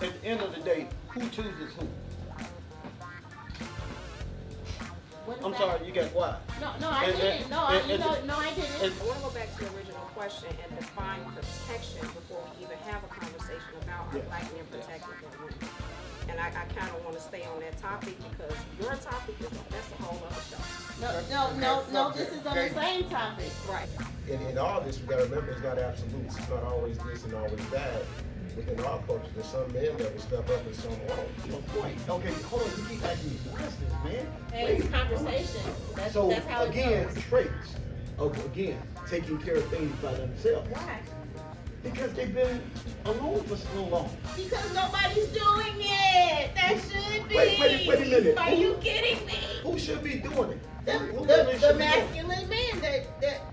at the end of the day, who chooses who? I'm sorry, you got quiet. No, I didn't. No, I didn't. I want to go back to the original question and define protection before we even have a conversation about our black men protecting their women. And I kind of want to stay on that topic because your topic that's a whole other show. No, this is on the same topic. Right. In all this, we got to remember it's not absolutes. It's not always this and always that. Within our culture, there's some men that will step up and some won't. Wait, okay, hold on, you keep asking me questions, man. Hey, it's conversation. That's how again, it goes. traits. Okay, again, taking care of things by themselves. Why? Because they've been alone for so long. Because nobody's doing it. That should be. Wait a minute. Are you kidding me? Who should be doing it? The masculine man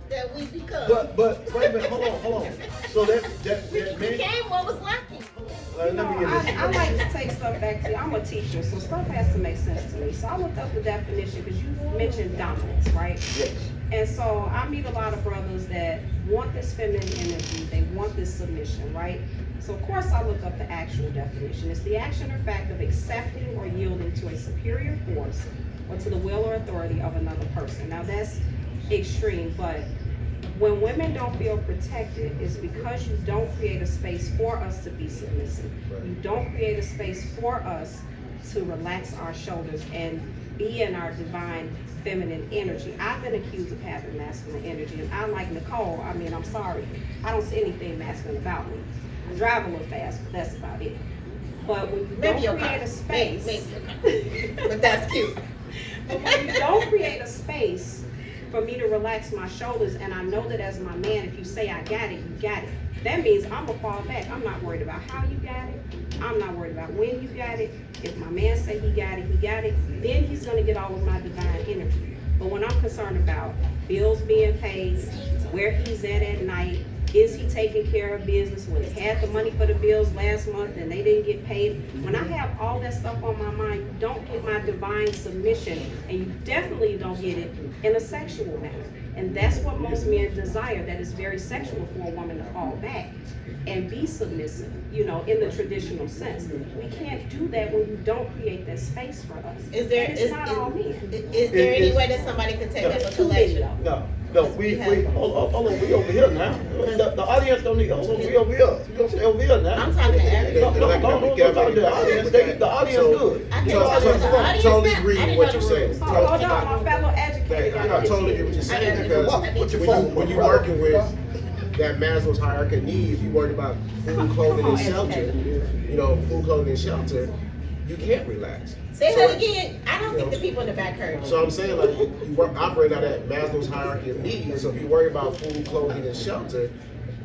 that we become. But wait a minute, hold on. So that we man became what was lacking. let me get this. I like to take stuff back to you. I'm a teacher, so stuff has to make sense to me. So I looked up the definition because you mentioned dominance, right? Yes. And so I meet a lot of brothers that want this feminine energy, they want this submission, right? So of course I look up the actual definition. It's the action or fact of accepting or yielding to a superior force or to the will or authority of another person. Now that's extreme, but when women don't feel protected, it's because you don't create a space for us to be submissive. You don't create a space for us to relax our shoulders and be in our divine feminine energy. I've been accused of having masculine energy, and I'm like Nicole, I mean, I'm sorry. I don't see anything masculine about me. I drive a little fast, but that's about it. But when you don't create a space, but that's cute. but when you don't create a space for me to relax my shoulders, and I know that as my man, if you say I got it, you got it. That means I'm gonna fall back. I'm not worried about how you got it. I'm not worried about when you got it. If my man say he got it, then he's gonna get all of my divine energy. But when I'm concerned about bills being paid, where he's at night, is he taking care of business? When he had the money for the bills last month and they didn't get paid. When I have all that stuff on my mind, you don't get my divine submission, and you definitely don't get it in a sexual manner. And that's what most men desire, that is very sexual for a woman to fall back and be submissive, you know, in the traditional sense. We can't do that when you don't create that space for us. Is there And it's not all men. Is there any way that somebody can take that for collection? No, we hold on, we over here now. The audience don't need, hold on, we over here. We gonna stay over here now. I'm talking to everybody. No, don't talk to the audience. The audience good. I can't talk to the audience. Totally now. agree I with didn't what know you're the saying. rules. Hold on, my fellow educator. I totally get what you're saying I because What's your phone? when you're working with that Maslow's hierarchy of needs, you worried about food, clothing, and shelter. You know, food, clothing, and shelter. You can't relax. Say that again. I don't think the people in the back heard. So I'm saying, like, you work, operate out of Maslow's hierarchy of needs. So if you worry about food, clothing, and shelter,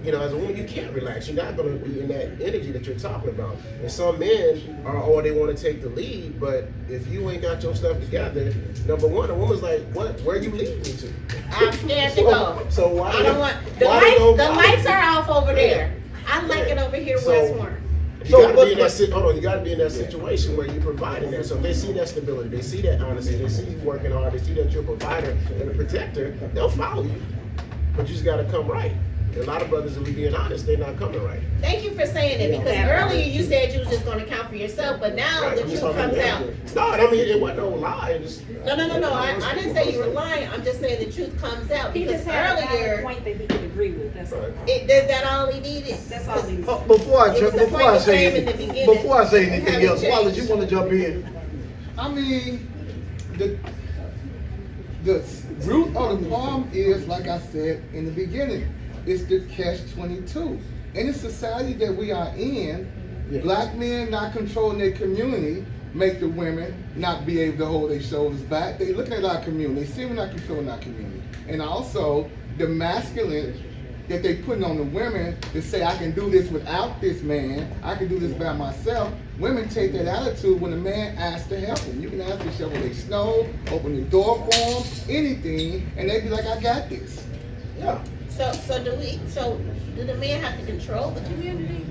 you know, as a woman, you can't relax. You're not going to be in that energy that you're talking about. And some men are, or they want to take the lead, but if you ain't got your stuff together, number one, a woman's like, what? Where you leading me to? I'm scared to go. So why? I don't want the lights are off over there. I like it over here, West Warren. You gotta be in that hold on, you gotta be in that situation where you're providing that. So if they see that stability, they see that honesty, they see you working hard, they see that you're a provider and a protector, they'll follow you. But you just gotta come right. A lot of brothers, if we're being honest, they're not coming right. Thank you for saying it, because earlier you said you was just going to count for yourself, but now the truth comes out. No, I mean, it wasn't no lie. No. I didn't say you were lying. I'm just saying the truth comes out, He because just had a earlier, point that he could agree with. That's all. that all he needed? That's all he needed. Before I say You anything haven't else, Wallace, changed. you want to jump in? I mean, the root of the problem is, like I said in the beginning, it's the catch-22. In the society that we are in, black men not controlling their community make the women not be able to hold their shoulders back. They looking at our community, they see we're not controlling our community. And also, the masculine that they putting on the women to say, I can do this without this man, I can do this by myself. Women take that attitude when a man asks to help them. You can ask to shovel their snow, open the door for them, anything, and they be like, I got this. Yeah. So do the men have to control the community?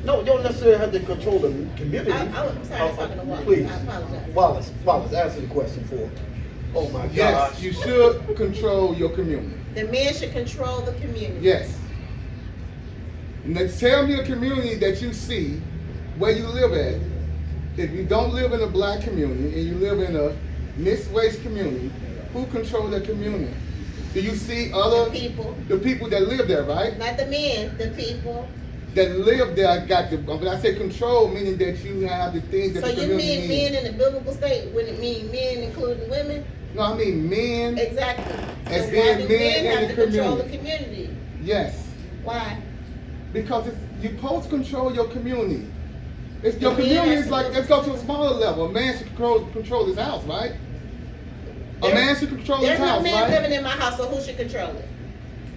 No, you don't necessarily have to control the community. I'm sorry, I was talking to Wallace. Please. I apologize. Wallace, answer the question for. Oh my gosh. Yes, you should control your community. The men should control the community. Yes. Now tell me a community that you see where you live at, if you don't live in a black community and you live in a mixed race community, who controls that community? Do you see other people. the people that live there, right? Not the men, the people. That live there got the. When I say control, meaning that you have the things that So the you community mean needs. men in the biblical state? Wouldn't it mean men including women? No, I mean men. Exactly. As So being why do men men in have the to control the community. community? Yes, Why? because you're supposed to control your community. It's your The man community has is to like, go- let's go to a smaller level. A man should control his house, right? A There- man should control his There's no house, man right? living in my house, so who should control it?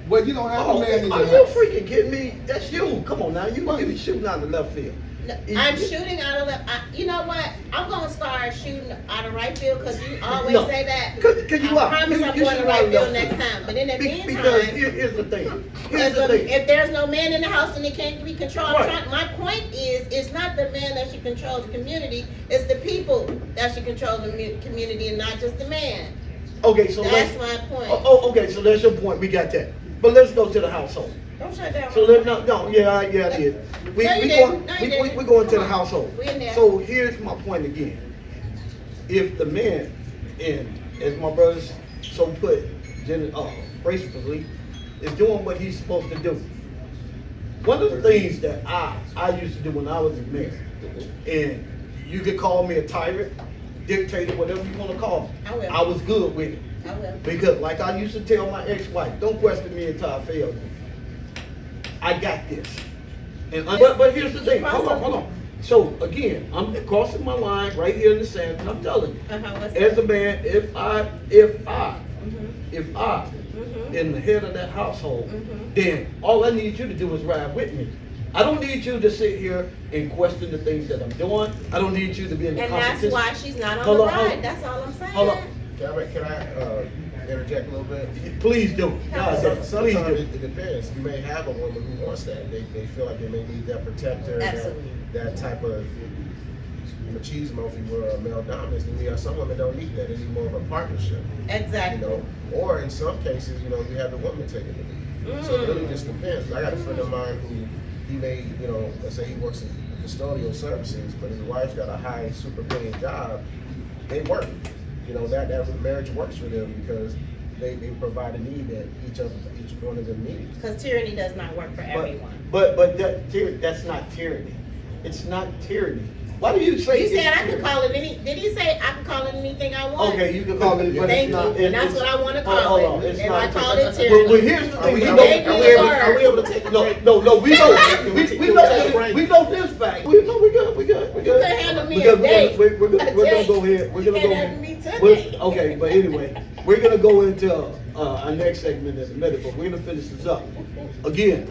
Well, you don't have Oh, a man in are your you house. freaking kidding me? That's you. Come on now. You be shooting out of left field. No, I'm shooting out of you know what? I'm gonna start shooting out of right field because you always No. say that. Cause you I are. promise I'm You going to shoot out right of field left next time. But in the Because meantime, here's the thing. Here's the thing. if there's no man in the house and it can't be controlled, Right. my point is, it's not the man that should control the community. It's the people that should control the community and not just the man. Okay, so That's let's. my point. Okay, so that's your point. We got that. But let's go to the household. Don't shut down. So yeah, I did. We No, you we didn't. going No, you we didn't. we going to the Come on. household. We in there. So here's my point again. If the man, and as my brothers so put, gracefully, is doing what he's supposed to do. One of the things that I used to do when I was married, and you could call me a tyrant, dictator, whatever you want to call me. I will. I was good with it. I will. Because like I used to tell my ex-wife, don't question me until I fail you. I got this. But here's the thing. Hold on. So again, I'm crossing my line right here in the sand, and I'm telling you, What's as that? a man, if I Mhm. in the head of that household, Mhm. then all I need you to do is ride with me. I don't need you to sit here and question the things that I'm doing. I don't need you to be in the And that's competition. why she's not on Hold the on, hold ride. on. That's all I'm saying. Hold on. Can I interject a little bit? Please do. God, please Sometimes do. it depends. You may have a woman who wants that. They feel like they may need that protector, Absolutely. that type of machismo, if you will, or male dominance. And we have some women don't need that. They need more of a partnership. Exactly. You know, or in some cases, you know, you have the woman taking the lead. So it really just depends. I got a friend of mine who he may, you know, let's say he works in custodial services, but his wife's got a high super paying job. They work. You know, that marriage works for them because they provide a need that each one of them needs. Because tyranny does not work for everyone. But that's not tyranny. It's not tyranny. Why do you say? You said it's I could tyranny? call it any. Did he say I could call it anything I want? Okay, you can call it, but Thank it's not. you. And that's it's- what I want to hold call on, it. it's And not I called tyranny. it Well, tyranny. here's the Are thing. we, We are know. we, are we able, are we able to take a break? No. We know. Can We we know. take a break? We know this fact. We know. We good. You could handle me Because a day. We're gonna go ahead. We're You gonna can't go handle me ahead. today. Okay, but anyway, we're gonna go into our next segment in a minute, but we're gonna finish this up. Again,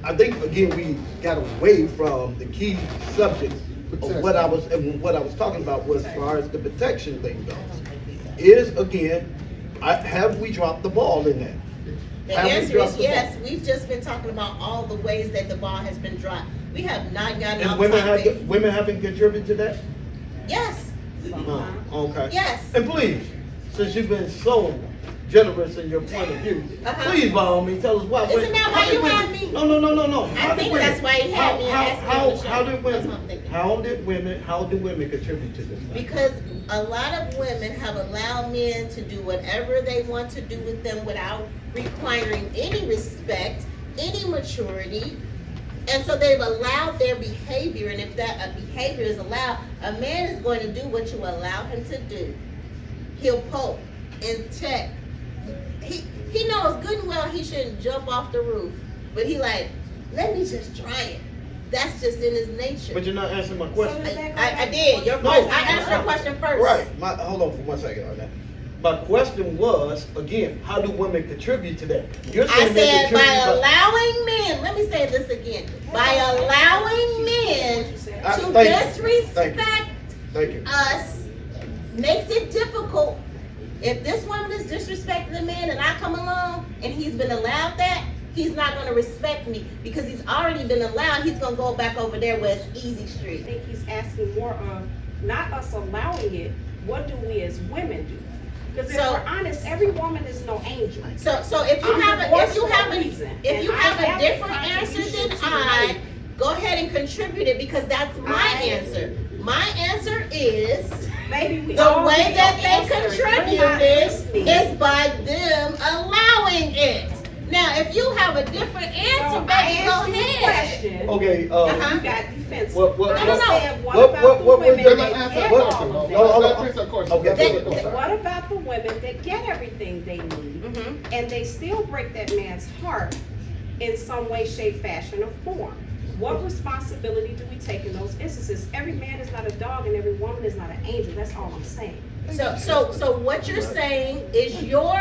I think again we got away from the key subject of what I was talking about was as far as the protection thing goes. Is again, have we dropped the ball in that? The Have we answer dropped is the yes. ball? We've just been talking about all the ways that the ball has been dropped. We have not gotten And off women topic. haven't contributed to that? Yes. Okay. Yes. And please, since you've been so generous in your point of view, please by all means tell us why. Isn't that why how did you women- had me? No. I think that's why you had me and asked me on the show. How did That's what I'm women? thinking. How do women contribute to this? Because a lot of women have allowed men to do whatever they want to do with them without requiring any respect, any maturity. And so they've allowed their behavior, and if that behavior is allowed, a man is going to do what you allow him to do. He'll poke and check. He knows good and well he shouldn't jump off the roof, but he like, let me just try it. That's just in his nature. But you're not answering my question. I did. Your question. I answered your question first. Right. Hold on for 1 second on that. My question was, again, how do women contribute to that? You're I saying they said contribute by allowing men, let me say this again, by allowing men to disrespect Thank you. us makes it difficult. If this woman is disrespecting the man and I come along and he's been allowed that, he's not going to respect me because he's already been allowed. He's going to go back over there where it's easy I street. think he's asking more of not us allowing it, what do we as women do? Because if So- we're honest, every woman is no angel. So if you I'm have divorced a for a reason, if and you I have a have a different answer contribution than to the I, life go ahead and contribute it because that's my answer. My answer is Maybe we the all way need that your they answer. contribute You're not it listening. is by them allowing it. Now, if you have a different answer, So I baby, go asked you a ahead. question. Okay, You got defensive. What- I no, no. said, what What- about what- the what- women Let me that answer get a what- all question. of no, hold Let on. me answer a question. Okay, Let me go answer a ahead. question. What about the women that get everything they need Mhm. and they still break that man's heart in some way, shape, fashion, or form? What responsibility do we take in those instances? Every man is not a dog and every woman is not an angel. That's all I'm saying. So what you're saying is your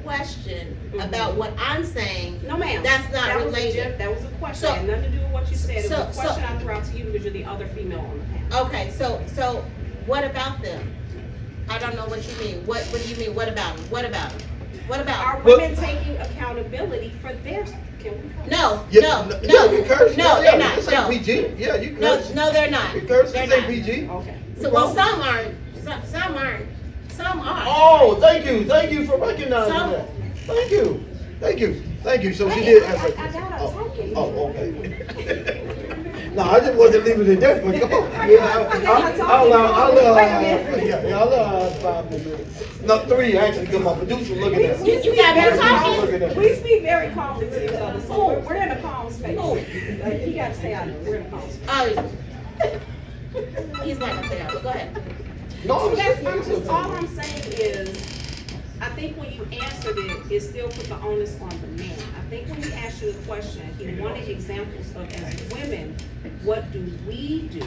question about what I'm saying. No, ma'am. That's not That was related. that was a question. So- It had nothing to do with what you said. It was so- a question I threw out to you because you're the other female on the panel. Okay, so what about them? I don't know what you mean. What do you mean? What about them? What about them? What about Are 'em? women taking accountability for their? Can we? No, Yeah, no, yeah, you curse. no, Yeah, they're not. This No, ain't PG. Yeah, you no, curse. no, they're not. You curse. They're This ain't not. PG. Okay. So, well, some aren't. Some aren't. Some are. Oh, thank you for recognizing Some- that. Thank you. So she Hey, did I answer. gotta attack you. Oh, okay. No, I just wasn't leaving it there, but come on. I'll allow 5 more minutes. No, 3 actually, because my producer looking at me. You got me Producer talking? looking at me. We speak very calmly to each other, so we're in a calm space. You gotta stay out of it. We're in a calm space. Oh, he's not gonna say that, but go ahead. No, So that's, I'm just, all I'm saying is, I think when you answered it, it still put the onus on the man. I think when you asked you the question, he wanted examples of, as women, what do we do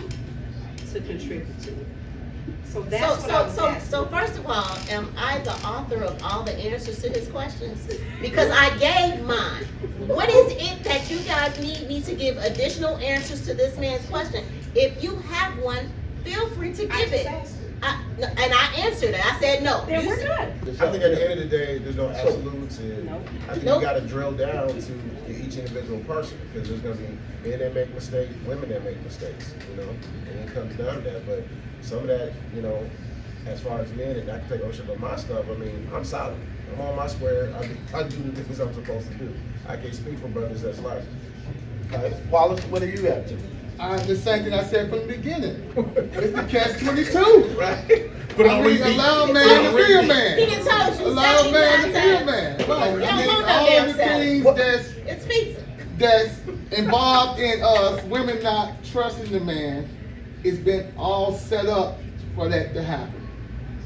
to contribute to it? So that's what I was asking. So first of all, am I the author of all the answers to his questions? Because I gave mine. What is it that you guys need me to give additional answers to this man's question? If you have one, feel free to I give just it. asked. And I answered it. I said no. Then You we're said- good. I think at the end of the day, there's no absolutes, and Nope. I think Nope. you gotta drill down to each individual person, because there's gonna be men that make mistakes, women that make mistakes, and it comes down to that, but some of that, as far as men, and I can take ownership of my stuff, I mean, I'm solid. I'm on my square, I do the things I'm supposed to do. I can't speak for brothers that's like. Okay. Wallace, what are you at to? The same thing I said from the beginning. It's the catch-22. Right? I mean, allow a man to be a man. He done told you Allow a man to 79 be a times. man. Right. You I don't mean, want no all damn the salad. things It's pizza. that's involved in us, women not trusting the man, it's been all set up for that to happen.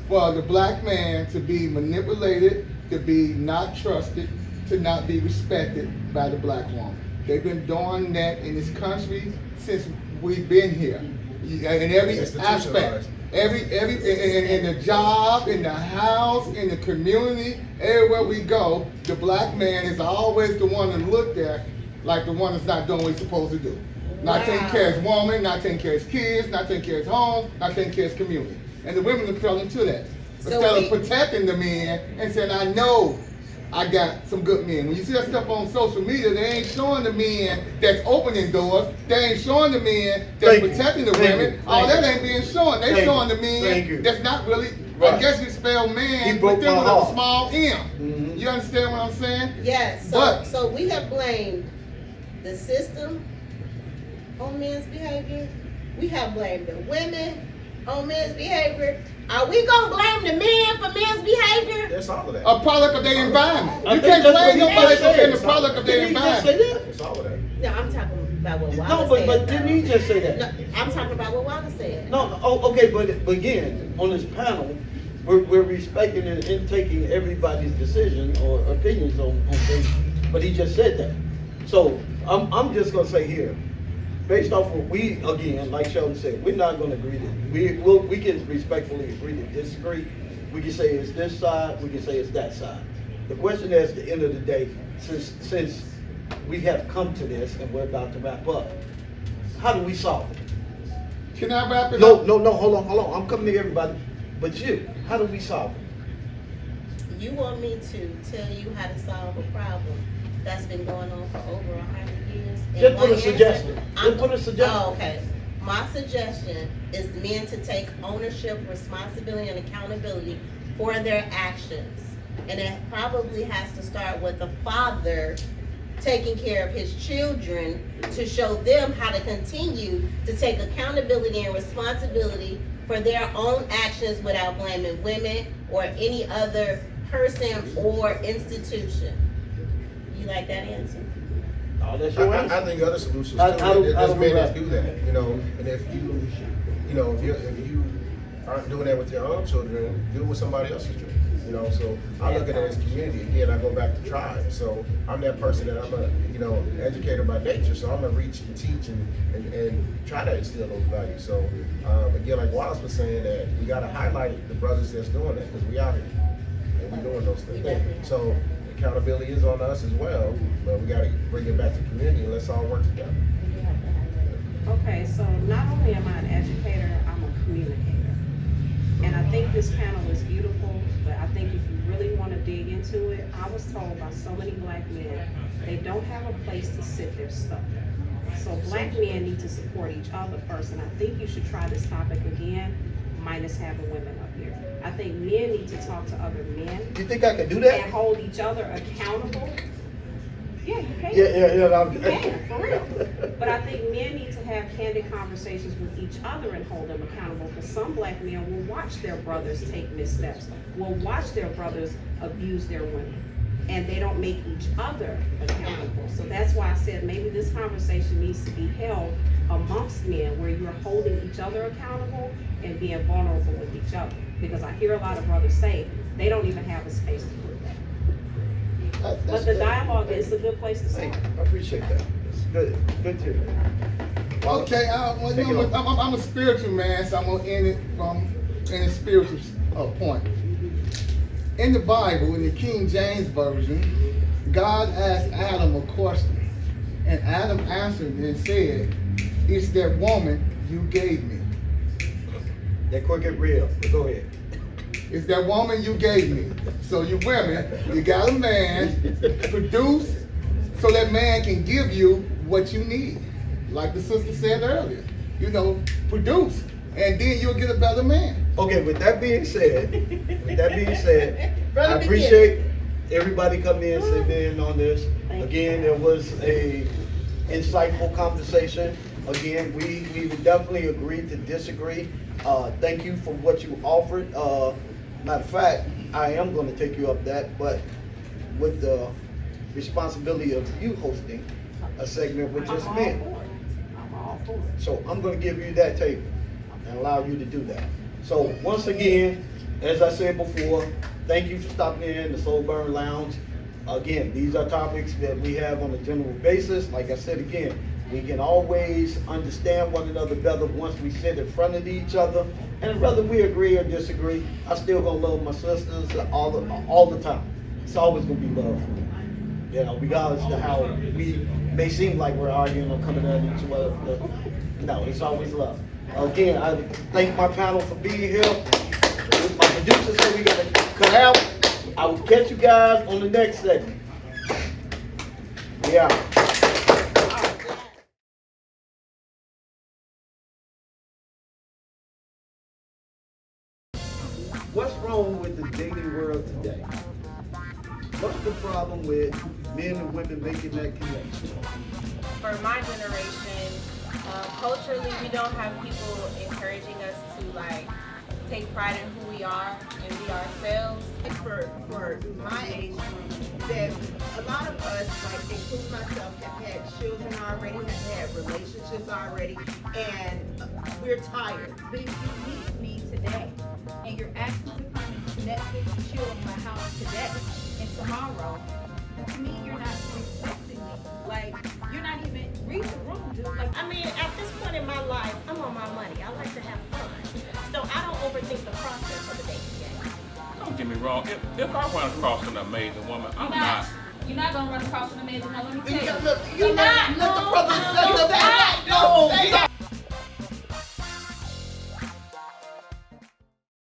For the black man to be manipulated, to be not trusted, to not be respected by the black woman. They've been doing that in this country since we've been here. In every aspect. In the job, in the house, in the community, everywhere we go, the black man is always the one to look at like the one that's not doing what he's supposed to do. Not taking care of his woman, not taking care of his kids, not taking care of his home, not taking care of his community. And the women are falling to that. So Instead we- of protecting the men and saying, I know I got some good men. When you see that stuff on social media, they ain't showing the men that's opening doors. They ain't showing the men that's Thank you. protecting the Thank women. you. All Thank that you. ain't being shown. They Thank showing you. the Thank you. men that's not really, Right. I guess you spell He man, broke but then my with a heart. small M. Mhm. You understand what I'm saying? Yes, But- so we have blamed the system on men's behavior. We have blamed the women on men's behavior. Are we gonna blame the men for men's behavior? That's all of that. A product of their environment. I You think can't that's blame what he nobody just for being said. the product of their Didn't he just say environment. that? It's all of that. No, I'm talking about what Wallace No, but said. didn't he just say that? No, I'm talking about what Wallace said. No, okay, but again, on this panel, we're respecting and taking everybody's decision or opinions on things, but he just said that. So I'm just gonna say here, based off what we, again, like Sheldon said, we're not gonna agree to, we can respectfully agree to disagree. We can say it's this side, we can say it's that side. The question is, at the end of the day, since we have come to this and we're about to wrap up, how do we solve it? Can I wrap it No, up? hold on. I'm coming to everybody, but you. How do we solve it? You want me to tell you how to solve a problem that's been going on for over 100 years? And Just put one a suggestion. answer? Just put a suggestion. Oh, okay. My suggestion is men to take ownership, responsibility, and accountability for their actions. And it probably has to start with the father taking care of his children to show them how to continue to take accountability and responsibility for their own actions without blaming women or any other person or institution. You like that answer? Oh, that's your answer. I think other solutions too. I don't There's men that believe do that, you know. And if you aren't doing that with your own children, do it with somebody else's children. You know, so I look at it as community. Again, I go back to tribe. So I'm that person that I'm a educator by nature. So I'm gonna reach and teach and try to instill those values. So again, like Wallace was saying, that we gotta highlight the brothers that's doing that, because we out here and we doing those things. So accountability is on us as well, but we gotta bring it back to community and let's all work together. Okay, so not only am I an educator, I'm a communicator. And I think this panel is beautiful, but I think if you really want to dig into it, I was told by so many black men, they don't have a place to sit their stuff. So black men need to support each other first, and I think you should try this topic again, minus having women up here. I think men need to talk to other men. You think I can do that? And hold each other accountable. Yeah, you can. Yeah. You can, for real. But I think men need to have candid conversations with each other and hold them accountable, because some black men will watch their brothers take missteps, will watch their brothers abuse their women, and they don't make each other accountable. So that's why I said maybe this conversation needs to be held amongst men, where you're holding each other accountable and being vulnerable with each other. Because I hear a lot of brothers say they don't even have a space to do that. But the dialogue is a good place to start. I appreciate that. It's good. Good to hear. Okay, I'm a spiritual man, so I'm gonna end it in a spiritual point. In the Bible, in the King James Version, God asked Adam a question, and Adam answered and said, "It's that woman you gave me." That quick and real. But go ahead. It's that woman you gave me. So you women, you got a man, produce so that man can give you what you need. Like the sister said earlier, produce, and then you'll get a better man. Okay, with that being said, I appreciate everybody coming in, sitting in on this. Again, there was a insightful conversation. Again, we would definitely agree to disagree. Thank you for what you offered. Matter of fact, I am going to take you up that, but with the responsibility of you hosting a segment with just men. I'm all for it. So I'm going to give you that table and allow you to do that. So once again, as I said before, thank you for stopping in the Soul Burn Lounge. Again, these are topics that we have on a general basis. Like I said again, we can always understand one another better once we sit in front of each other. And whether we agree or disagree, I still gonna love my sisters all the time. It's always gonna be love. Regardless of how we may seem like we're arguing or coming at each other. No, it's always love. Again, I thank my panel for being here. My producer said we gotta cut out. I will catch you guys on the next segment. Yeah. What's wrong with the dating world today? What's the problem with men and women making that connection? For my generation, culturally, we don't have people encouraging us to take pride in who we are and be ourselves. For my age group, that a lot of us, including myself, have had children already, have had relationships already, and we're tired. But if you meet me today and you're asking to come and Netflix and chill in my house today and tomorrow, to me you're not respecting me. You're not even read the room, dude. At this point in my life, I'm on my money. I like to have fun. So I don't overthink the process of the dating game. Don't get me wrong. If I run across an amazing woman, I'm not. You're not gonna run across an amazing woman. Let me tell you. Let the brother,